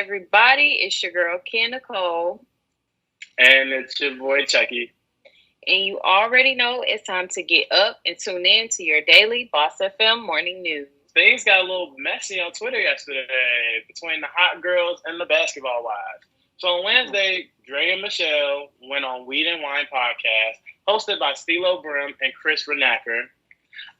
everybody. It's your girl, Ken Nicole. And it's your boy Chucky. And you already know it's time to get up and tune in to your daily BossFM morning news. Things got a little messy on Twitter yesterday between the hot girls and the basketball wives. So on Wednesday, Dre and Michelle went on Weed and Wine podcast, hosted by Stilo Brim and Chris Renacker.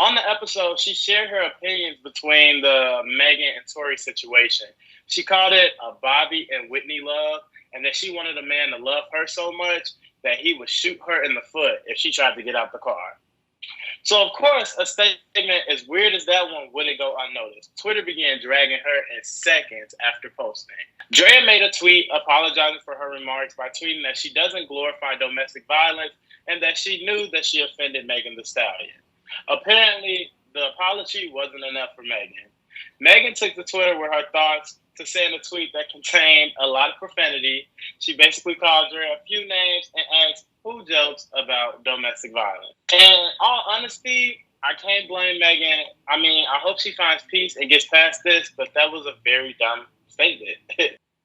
On the episode, she shared her opinions between the Megan and Tory situation. She called it a Bobby and Whitney love, and that she wanted a man to love her so much that he would shoot her in the foot if she tried to get out the car. So, of course, a statement as weird as that one wouldn't go unnoticed. Twitter began dragging her in seconds after posting. Drea made a tweet apologizing for her remarks by tweeting that she doesn't glorify domestic violence and that she knew that she offended Megan Thee Stallion. Apparently, the apology wasn't enough for Megan. Megan took to Twitter with her thoughts to send a tweet that contained a lot of profanity. She basically called Dre a few names and asked who jokes about domestic violence. And in all honesty, I can't blame Megan. I mean, I hope she finds peace and gets past this, but that was a very dumb statement.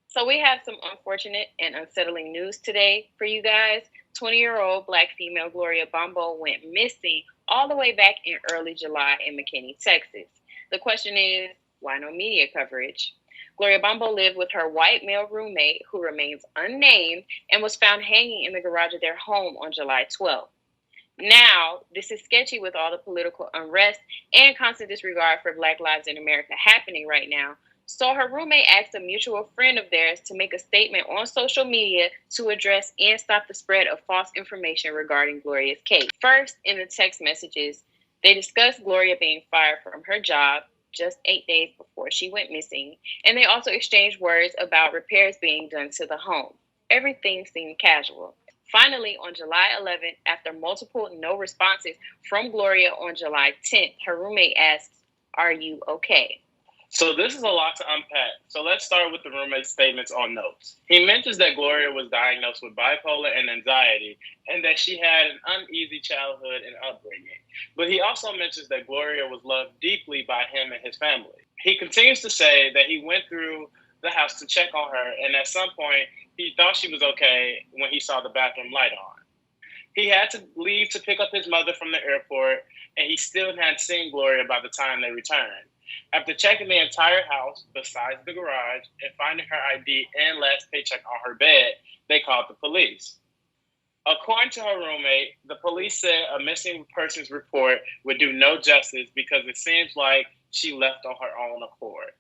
So we have some unfortunate and unsettling news today for you guys. 20-year-old black female Gloria Bombo went missing all the way back in early July in McKinney, Texas. The question is, why no media coverage? Gloria Bombo lived with her white male roommate, who remains unnamed, and was found hanging in the garage of their home on July 12th. Now, this is sketchy with all the political unrest and constant disregard for Black lives in America happening right now. So her roommate asked a mutual friend of theirs to make a statement on social media to address and stop the spread of false information regarding Gloria's case. First, in the text messages, they discussed Gloria being fired from her job just 8 days before she went missing, and they also exchanged words about repairs being done to the home. Everything seemed casual. Finally, on July 11th, after multiple no responses from Gloria on July 10th, her roommate asked, "Are you okay?" So this is a lot to unpack. So let's start with the roommate's statements on notes. He mentions that Gloria was diagnosed with bipolar and anxiety and that she had an uneasy childhood and upbringing. But he also mentions that Gloria was loved deeply by him and his family. He continues to say that he went through the house to check on her, and at some point he thought she was okay when he saw the bathroom light on. He had to leave to pick up his mother from the airport, and he still hadn't seen Gloria by the time they returned. After checking the entire house, besides the garage, and finding her ID and last paycheck on her bed, they called the police. According to her roommate, the police said a missing persons report would do no justice because it seems like she left on her own accord.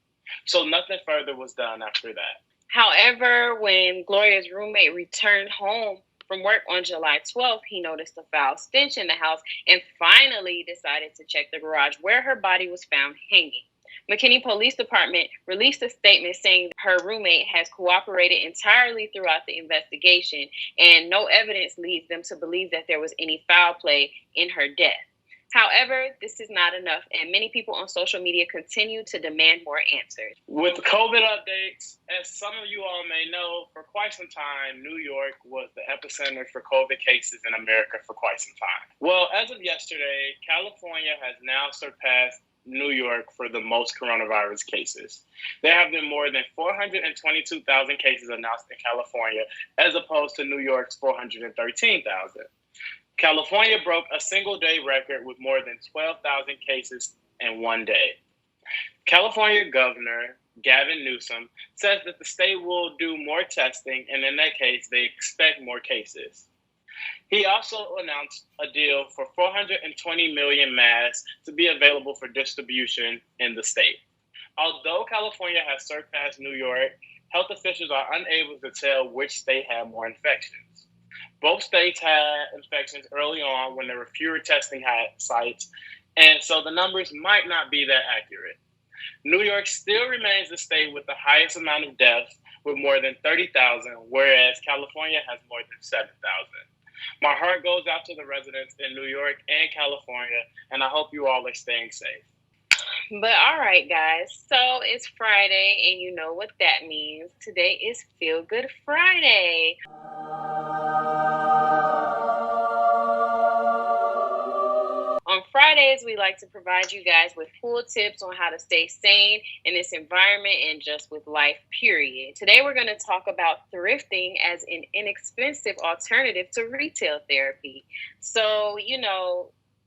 So nothing further was done after that. However, when Gloria's roommate returned home from work on July 12th, he noticed a foul stench in the house and finally decided to check the garage where her body was found hanging. McKinney Police Department released a statement saying her roommate has cooperated entirely throughout the investigation and no evidence leads them to believe that there was any foul play in her death. However, this is not enough, and many people on social media continue to demand more answers. With COVID updates, as some of you all may know, for quite some time, New York was the epicenter for COVID cases in America for quite some time. Well, as of yesterday, California has now surpassed New York for the most coronavirus cases. There have been more than 422,000 cases announced in California, as opposed to New York's 413,000. California broke a single-day record with more than 12,000 cases in one day. California Governor Gavin Newsom says that the state will do more testing, and in that case, they expect more cases. He also announced a deal for 420 million masks to be available for distribution in the state. Although California has surpassed New York, health officials are unable to tell which state had more infections. Both states had infections early on when there were fewer testing sites, and so the numbers might not be that accurate. New York still remains the state with the highest amount of deaths, with more than 30,000, whereas California has more than 7,000. My heart goes out to the residents in New York and California, and I hope you all are staying safe. But all right, guys, so it's Friday, and you know what that means. Today is Feel Good Friday. On Fridays, we like to provide you guys with full tips on how to stay sane in this environment and just with life, period. Today, we're going to talk about thrifting as an inexpensive alternative to retail therapy. So,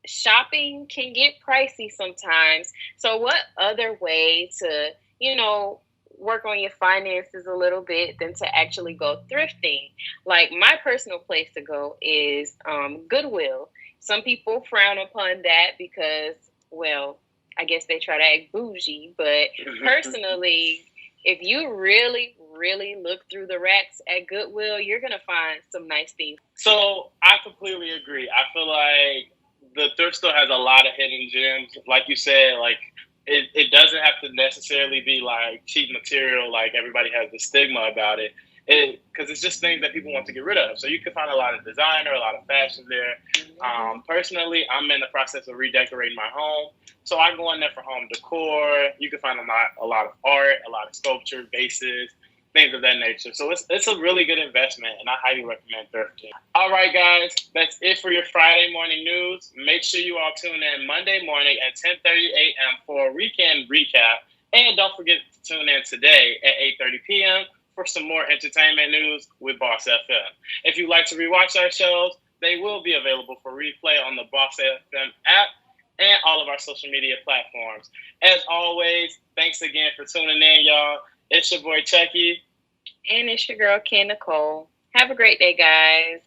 shopping can get pricey sometimes. So, what other way to, work on your finances a little bit than to actually go thrifting? Like, my personal place to go is Goodwill. Some people frown upon that because, well, I guess they try to act bougie. But personally, if you really, really look through the racks at Goodwill, you're going to find some nice things. So I completely agree. I feel like the thrift store has a lot of hidden gems. Like you said, like it doesn't have to necessarily be like cheap material, like everybody has the stigma about it. Because it's just things that people want to get rid of. So you can find a lot of designer, a lot of fashion there. Personally, I'm in the process of redecorating my home. So I go in there for home decor. You can find a lot of art, a lot of sculpture, vases, things of that nature. So it's a really good investment, and I highly recommend thrifting. All right, guys, that's it for your Friday morning news. Make sure you all tune in Monday morning at 10:30 a.m. for a weekend recap. And don't forget to tune in today at 8:30 p.m. for some more entertainment news with Boss FM. If you'd like to rewatch our shows, they will be available for replay on the Boss FM app and all of our social media platforms. As always, thanks again for tuning in, y'all. It's your boy Chucky. And it's your girl, Ken Nicole. Have a great day, guys.